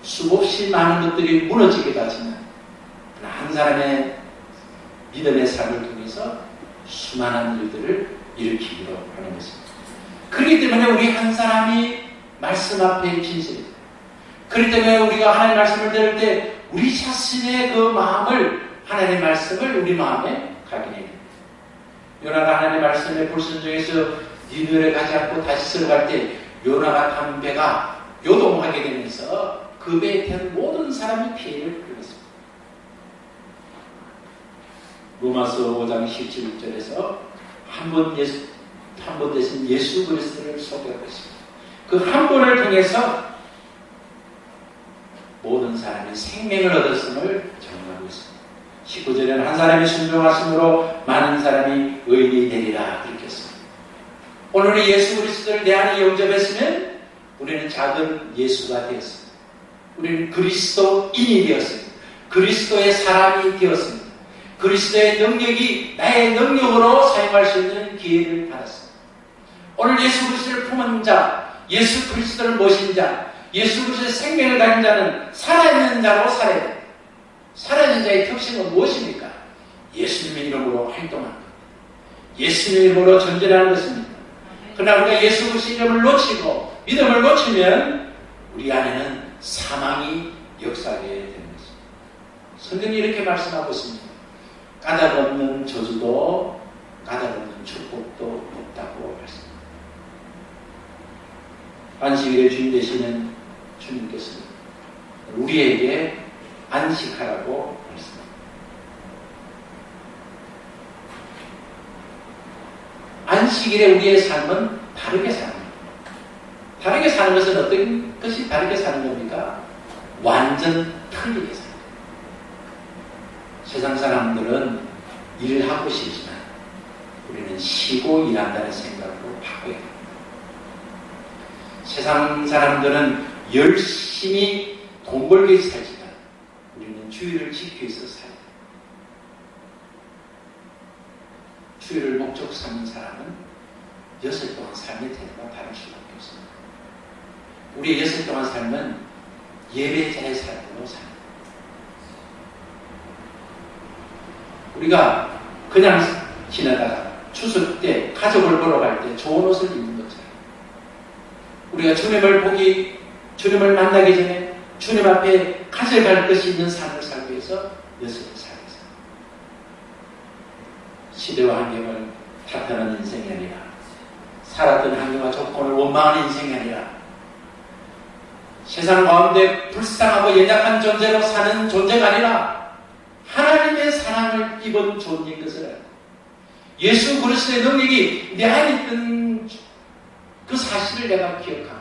수없이 많은 것들이 무너지기도 하지만 한 사람의 믿음의 삶을 통해서 수많은 일들을 일으키기도 하는 것입니다. 그렇기 때문에 우리 한 사람이 말씀 앞에 진실입니다. 그렇기 때문에 우리가 하나님의 말씀을 들을 때 우리 자신의 그 마음을, 하나님의 말씀을 우리 마음에 각인해야 됩니다. 요나가 하나님의 말씀에 불순종해서 니느웨를 가지 않고 다시 들어갈 때 요나가 탄 배가 요동하게 되면서 그 배에 태운 모든 사람이 피해를 입었습니다. 로마서 5장 17절에서 한 번 대신 예수 그리스도를 소개하고 있습니다. 그 한 번을 통해서 모든 사람이 생명을 얻었음을 정하고 있습니다. 19절에는 한 사람이 순종하심으로 많은 사람이 의인이 되리라 그렇게 했습니다. 오늘 예수 그리스도를 내 안에 영접했으면 우리는 작은 예수가 되었습니다. 우리는 그리스도인이 되었습니다. 그리스도의 사람이 되었습니다. 그리스도의 능력이 나의 능력으로 사용할 수 있는 기회를 받았습니다. 오늘 예수 그리스도를 품은 자, 예수 그리스도를 모신 자, 예수 그리스도의 생명을 가진 자는 살아있는 자로 살아야 됩니다. 살아있는 자의 특징은 무엇입니까? 예수님의 이름으로 활동하는 것, 예수님의 이름으로 전진하는 것입니다. 그러나 우리가 예수 그리스도의 이름을 놓치고 믿음을 놓치면 우리 안에는 사망이 역사하게 되는 것입니다. 성경이 이렇게 말씀하고 있습니다. 까닭없는 저주도 까닭없는 축복도 없다고 말씀합니다. 안식일의 주인 되시는 주님께서는 우리에게 안식하라고 말씀합니다. 안식일에 우리의 삶은 다르게 사는 겁니다. 다르게 사는 것은 어떤 것이 다르게 사는 겁니까? 완전 틀리게 사는 겁니다. 세상 사람들은 일을 하고 싶지만 우리는 쉬고 일한다는 생각으로 바꿔야 됩니다. 세상 사람들은 열심히 돈 벌기 위해서 살지만 우리는 주의를 지키기 위해서 살아야 됩니다. 주의를 목적 삼는 사람은 여섯 동안 삶의 태도가 다를 수밖에 없습니다. 우리의 여섯 동안 삶은 예배자의 삶으로 삽니다. 우리가 그냥 지나다가 추석 때 가족을 보러 갈 때 좋은 옷을 입는 것처럼 우리가 주님을 만나기 전에 주님 앞에 가져갈 것이 있는 삶을 살기 위해서 여섯을 살기 위해서 시대와 환경을 탓하는 인생이 아니라 살았던 환경과 조건을 원망하는 인생이 아니라 세상 가운데 불쌍하고 연약한 존재로 사는 존재가 아니라 하나님의 사랑을 입은 존재인 것을 알고 예수 그리스도의 능력이 내 안에 있던 그 사실을 내가 기억하고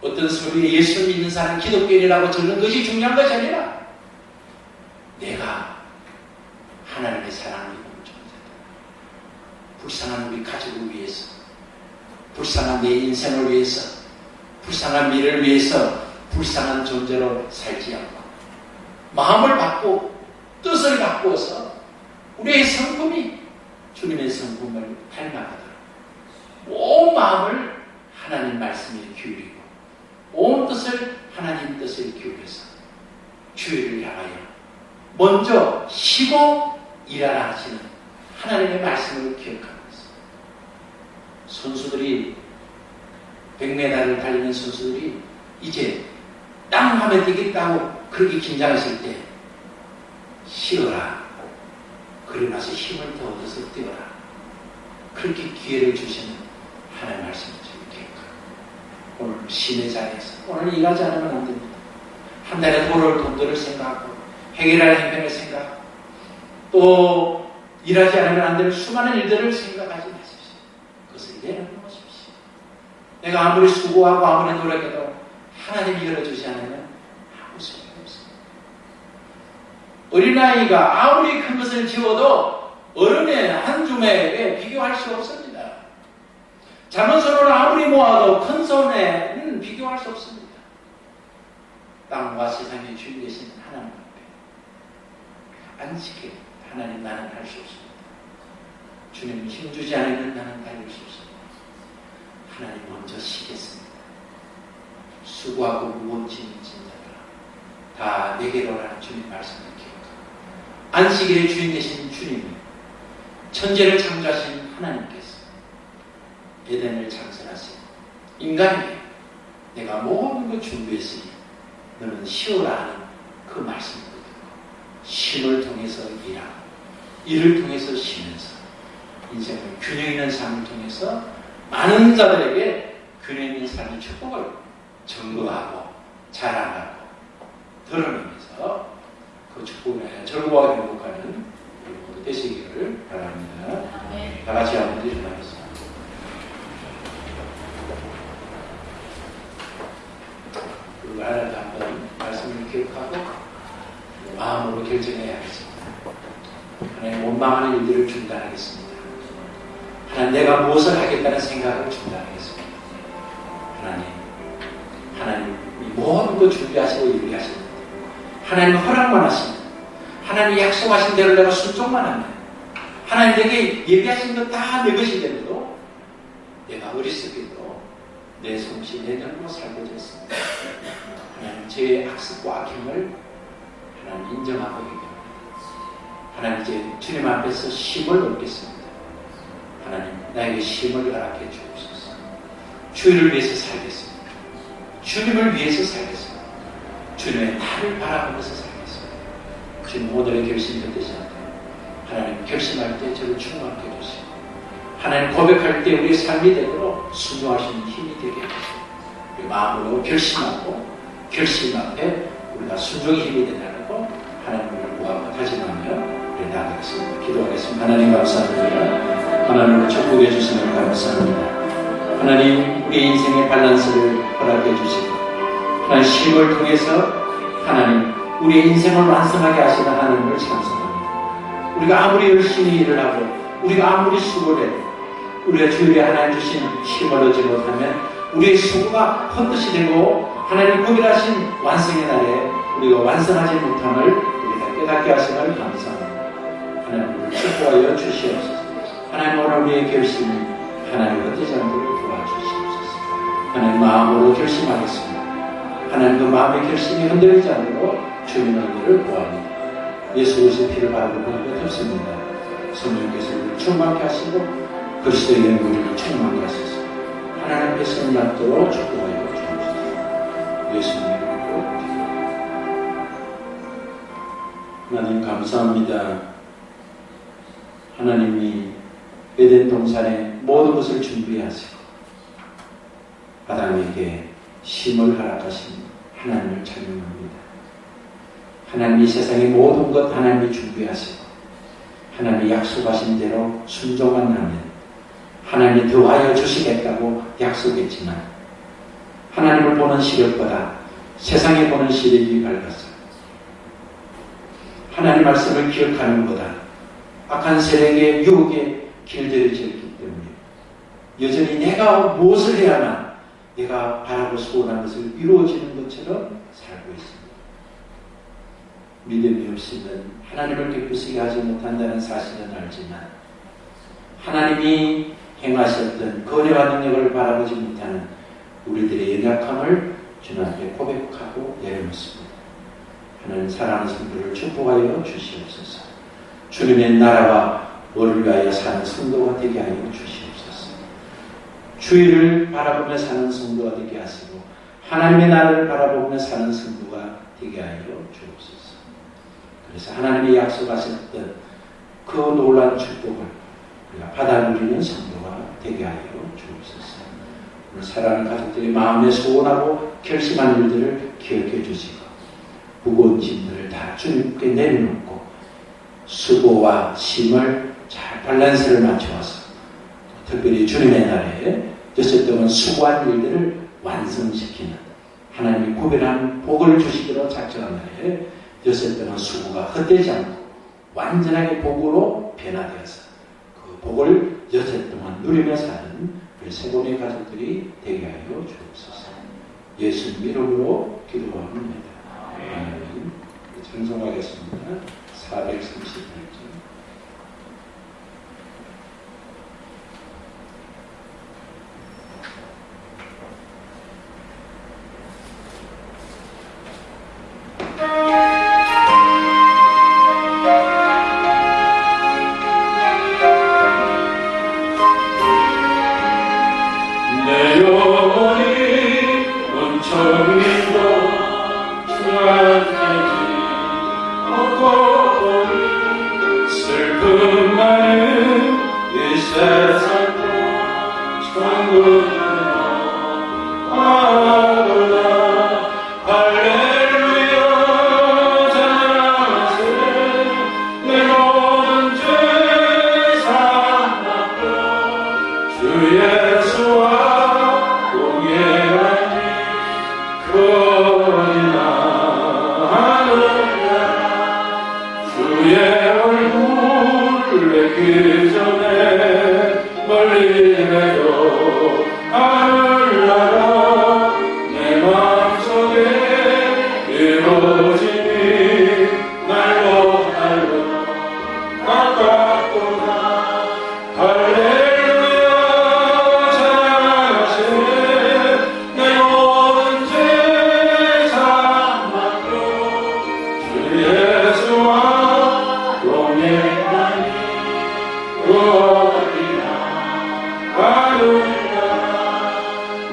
어떤 소리에 예수 믿는 사람 기독교인이라고 적는 것이 중요한 것이 아니라 내가 하나님의 사랑을 입은 존재다. 불쌍한 우리 가족을 위해서, 불쌍한 내 인생을 위해서, 불쌍한 미래를 위해서 불쌍한 존재로 살지 않고 마음을 바꾸고 뜻을 바꾸어서 우리의 성품이 주님의 성품을 닮아가도록 온 마음을 하나님 말씀에 기울이고 온 뜻을 하나님 뜻에 기울여서 주의를 향하여 먼저 쉬고 일하라 하시는 하나님의 말씀을 기억하고 있습니다. 선수들이 100m를 달리는 선수들이 이제 땅 하면 되겠다고 그렇게 긴장했을 때 쉬어라. 그리고 나서 힘을 더 얻어서 뛰어라. 그렇게 기회를 주시는 하나님의 말씀을 기억하고 오늘 신의 자리에서 오늘 일하지 않으면 안 됩니다. 한 달에 벌어올 돈들을 생각하고 해결할 행편을 생각하고 또 일하지 않으면 안 되는 수많은 일들을 생각하지 마십시오. 그것을 내려놓으십시오. 내가 아무리 수고하고 아무리 노력해도 하나님이 열어주지 않으면 아무 소용이 없습니다. 어린아이가 아무리 큰 것을 지어도 어른의 한 줌에 비교할 수 없습니다. 작은 손으로 아무리 모아도 큰 손에는 비교할 수 없습니다. 땅과 세상의 주인 되신 하나님 앞에 안식해 하나님 나는 할 수 없습니다. 주님 힘주지 않으면 나는 달릴 수 없습니다. 하나님 먼저 쉬겠습니다. 수고하고 무거운 짐을 진 자들아 다 내게로 라는 주님 말씀을 기억하고 안식일의 주인 되신 주님이 천지를 창조하신 하나님께서 에덴을 창설하시고 인간에게 내가 모든 걸 준비했으니 너는 쉬어라 하는 그 말씀을 듣고 쉼을 통해서 일하고 일을 통해서 쉬면서 인생을 균형 있는 삶을 통해서 많은 자들에게 균형 있는 삶의 축복을 증거하고 자랑하고 드러내면서 그 축복을 즐거워하고 행복하는 우리 모두 되시기를 바랍니다. 다 같이 한번 일어나겠습니다. 그리고 하나님 한번 말씀을 기억하고 마음으로 결정해야겠습니다. 하나님 원망하는 일들을 중단하겠습니다. 하나님 내가 무엇을 하겠다는 생각을 중단하겠습니다. 하나님이 모든 것 준비하시고 예비하십니다. 하나님 허락만 하시면 하나님 약속하신 대로 내가 순종만 하면 하나님 내게 예비하신 것 다 내 것이 되어도 내가 어리석게도 내 솜씨 내 눈으로 살고자 했습니다. 하나님 제 악습과 악행을 하나님 인정하고 얘기합니다. 하나님 이제 주님 앞에서 쉼을 얻겠습니다. 하나님 나에게 쉼을 허락해 주옵소서. 주님을 위해서 살겠습니다. 주님을 위해서 살겠습니다. 주님의 나를 바라보면서 살겠습니다. 주님 오늘의 결심이 되지 않도록 하나님 결심할 때 저를 충만하게 해주시고 하나님 고백할 때 우리의 삶이 되도록 순종할 수 있는 힘이 되게 해주시고 우리 마음으로 결심하고 결심 앞에 우리가 순종의 힘이 되냐고 하나님을 구하고 다짐하며 우리 나가겠습니다. 기도하겠습니다. 하나님 감사합니다. 하나님을 축복해 주시면 감사합니다. 하나님 우리 인생의 밸런스를 허락해 주시고 하나님 쉼을 통해서 하나님 우리의 인생을 완성하게 하시는 하나님을 찬송합니다. 우리가 아무리 열심히 일을 하고 우리가 아무리 수고를 해도 우리가 주일에 하나님 주신 쉼을 얻지 못하면 우리의 수고가 헛것이 되고 하나님 구별하신 완성의 날에 우리가 완성하지 못함을 우리가 깨닫게 하심을 감사합니다. 하나님을 축복하여 주시옵소서. 하나님 오늘 우리의 결심이 하나님 헛되지 않도록 도와주시옵소서. 하나님 마음으로 결심하겠습니다. 하나님 그 마음의 결심이 흔들리지 않도록 주님의 은혜를 구합니다. 예수 그리스도의 피를 받고 보는 것 없습니다. 성령께서 우리를 충만케 하시고 그리스도의 영광을 충만케 하소서. 하나님께 선납도록 축복하여 주옵소서. 예수님의 이름으로 기도합니다. 하나님 감사합니다. 하나님이 에덴 동산에 모든 것을 준비하시고 아담에게 쉼을 허락하신 하나님을 찬양합니다. 하나님이 세상의 모든 것 하나님이 준비하시고 하나님이 약속하신 대로 순종만 하면 하나님이 더하여 주시겠다고 약속했지만 하나님을 보는 시력보다 세상에 보는 시력이 밝아서 하나님 말씀을 기억하는 것보다 악한 세력의 유혹에 길들여졌기 때문에 여전히 내가 무엇을 해야만 내가 바라고 소원한 것을 이루어지는 것처럼 살고 있습니다. 믿음이 없으면 하나님을 기쁘시게 하지 못한다는 사실은 알지만 하나님이 행하셨던 거대한 능력을 바라보지 못하는 우리들의 연약함을 주님 앞에 고백하고 내려놓습니다. 하나님 사랑하는 성도를 축복하여 주시옵소서. 주님의 나라와 너를 위하여 사는 성도가 되게 하여 주시옵소서. 주의를 바라보며 사는 성도가 되게 하시고 하나님의 나라를 바라보며 사는 성도가 되게 하여 주옵소서. 그래서 하나님이 약속하셨던 그 놀라운 축복을 우리가 받아 누리는 성도가 되게 하여 주옵소서. 오늘 사랑하는 가족들이 마음에 소원하고 결심한 일들을 기억해 주시고 무거운 짐들을 다 주님께 내려놓고 수고와 쉼을 잘 밸런스를 맞춰서 특별히 주님의 날에 여섯 동안 수고한 일들을 완성시키는 하나님이 구별한 복을 주시기로 작정한 날에 여섯 동안 수고가 헛되지 않고 완전하게 복으로 변화되어서 그 복을 여섯 동안 누리며 사는 우리 세 분의 가족들이 되게 하여 주옵소서. 예수 이름으로 기도합니다. 아멘. 찬송하겠습니다. 438절. 세상도 천국으로 아도다. 할렐루야 찬양하세. 내 모든 죄 사함받고 주 예수와 동행하니 거리나 하느냐. 주의 얼굴 뵙기 전에 멀리 내려 하늘나라 내 마음속에 이루어지니 날로 날로 가깝도다. 할렐루야 찬양하세. 내 모든 죄 사함받고 주 예수와 동행하니 거리나 가느냐.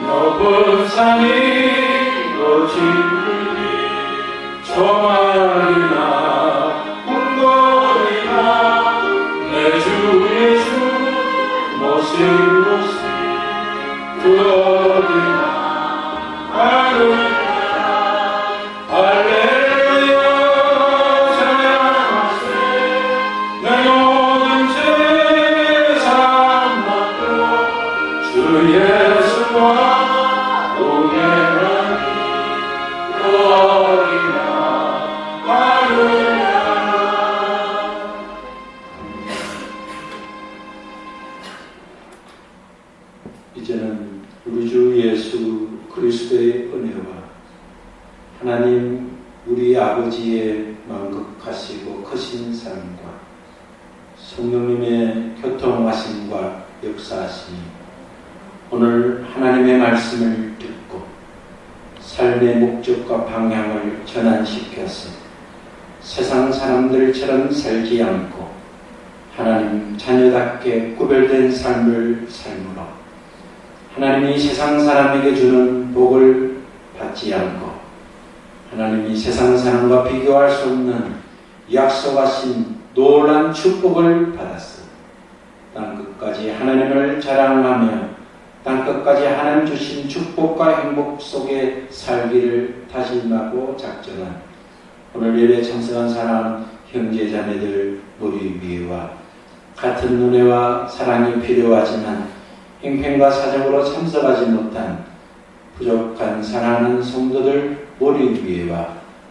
높은 산이 높이니 조망이나 궁궐이나 내 주 예수 모신 곳이 거리나 가느냐. 할렐루야 찬양하세. 내 모든 죄 사함받고 주 예수와 동행하니 거리나 가느냐. 이제는 우리 주 예수 그리스도의 은혜와 하나님 우리 아버지의 만극하시고 크신 사랑과 성령님의 교통하심과 역사하심이 오늘 하나님의 말씀을 듣고 삶의 목적과 방향을 전환시켜서 세상 사람들처럼 살지 않고 하나님 자녀답게 구별된 삶을 삶으로 하나님이 세상 사람에게 주는 복을 받지 않고 하나님이 세상 사람과 비교할 수 없는 약속하신 놀라운 축복을 받았어. 땅끝까지 하나님을 자랑하며 땅끝까지 하나님 주신 축복과 행복 속에 살기를 다짐하고 작정한 오늘 예배 참석한 사랑 형제 자매들 우리 위에와 같은 은혜와 사랑이 필요하지만 행편과 사정으로 참석하지 못한 부족한 사랑하는 성도들 우리 위에와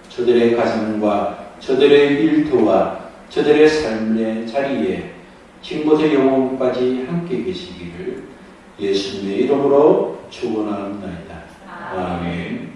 저들의 가정과 저들의 일터와 저들의 삶의 자리에 지금부터 영원까지 함께 계시기를 예수님의 이름으로 축원합니다. 아멘.